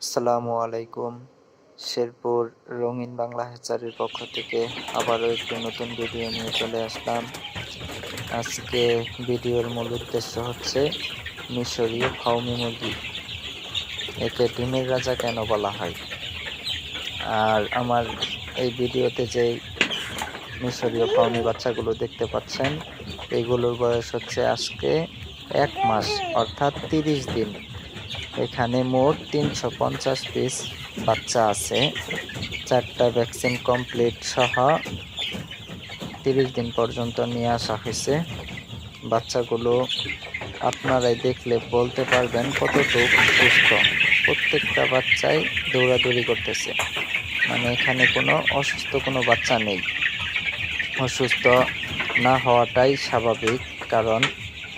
আসসালামু আলাইকুম। শেরপুর রঙিন বাংলা হ্যাচারির পক্ষ থেকে আবারও একটি নতুন ভিডিও নিয়ে চলে আসলাম। আজকে ভিডিওর মূল উদ্দেশ্য হচ্ছে মিশরীয় ফাউমি মুরগি। একে ডিমের রাজা কেন বলা হয়? আর আমার এই ভিডিওতে যে মিশরীয় ফাউমি বাচ্চাগুলো দেখতে পাচ্ছেন, এগুলোর বয়স হচ্ছে আজকে 1 মাস অর্থাৎ 30 দিন। এখানে মোট 350 পিস বাচ্চা আছে। 4টা ভ্যাকসিন কমপ্লিট সহ 30 দিন পর্যন্ত নিয়ে আসা হয়েছে। বাচ্চাগুলো আপনারাই দেখলে বলতে পারবেন কতটুকু সুস্থ। প্রত্যেকটা বাচ্চাই দৌড়াদৌড়ি করতেছে, মানে এখানে কোনো অসুস্থ কোনো বাচ্চা নেই। অসুস্থ না হওয়াটাই স্বাভাবিক, কারণ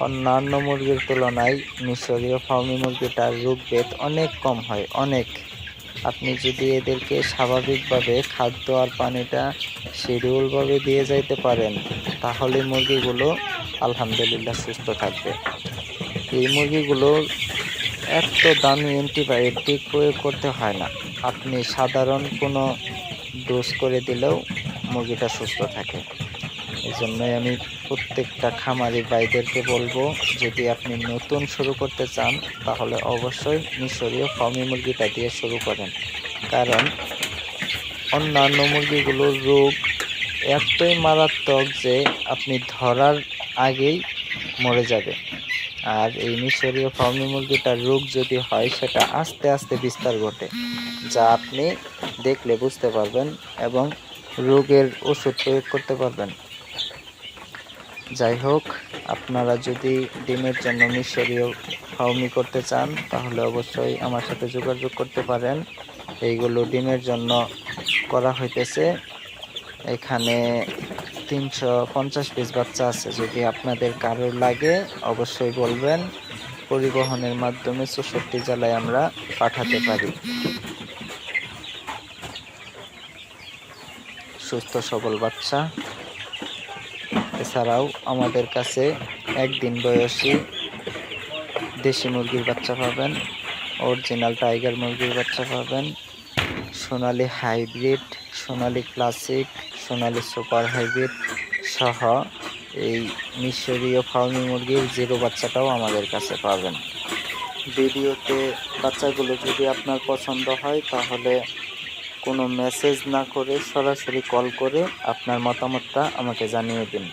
অন্যান্য মুরগির তুলনায় মিশরীয় ফাউমি মুরগিটার রোগভেদ অনেক কম হয়, অনেক। আপনি যদি এদেরকে স্বাভাবিকভাবে খাদ্য আর পানিটা শিডিউলভাবে দিয়ে যাইতে পারেন, তাহলে মুরগিগুলো আলহামদুলিল্লাহ সুস্থ থাকবে। এই মুরগিগুলোর এত দামি অ্যান্টিবায়োটিক প্রয়োগ করতে হয় না। আপনি সাধারণ কোনো ডোজ করে দিলেও মুরগিটা সুস্থ থাকে। এই জন্যই আমি প্রত্যেকটা খামারি ভাইদেরকে বলবো, যদি আপনি নতুন শুরু করতে চান তাহলে অবশ্যই মিশরীয় ফার্মি মুরগিটা দিয়ে শুরু করেন। কারণ অন্যান্য মুরগিগুলোর রোগ এতই মারাত্মক যে আপনি ধরার আগেই মরে যাবে। আর এই মিশরীয় ফার্মি মুরগিটার রোগ যদি হয়, সেটা আস্তে আস্তে বিস্তার ঘটে, যা আপনি দেখলে বুঝতে পারবেন এবং রোগের ওষুধ প্রয়োগ করতে পারবেন। যাই হোক, আপনারা যদি ডিমের জন্য মিশরীয় ফাউমি করতে চান তাহলে অবশ্যই আমার সাথে যোগাযোগ করতে পারেন। এইগুলো ডিমের জন্য করা হইতেছে। এখানে 350 পিস বাচ্চা আছে। যদি আপনাদের কারোর লাগে অবশ্যই বলবেন। পরিবহনের মাধ্যমে 64 জেলায় আমরা পাঠাতে পারি। সুস্থ সবল বাচ্চা। এছাড়াও আমাদের কাছে 1 দিন বয়সী দেশি মুরগির বাচ্চা পাবেন, অরিজিনাল টাইগার মুরগির বাচ্চা পাবেন, সোনালী হাইব্রিড, সোনালী ক্লাসিক, সোনালী সুপার হাইব্রিড সহ এই মিশরীয় ফার্মি মুরগির জিরো বাচ্চাটাও আমাদের কাছে পাবেন। ভিডিওতে বাচ্চাগুলো যদি আপনার পছন্দ হয় তাহলে কোনো মেসেজ না করে সরাসরি কল করে আপনার মতামতটা আমাকে জানিয়ে দিন।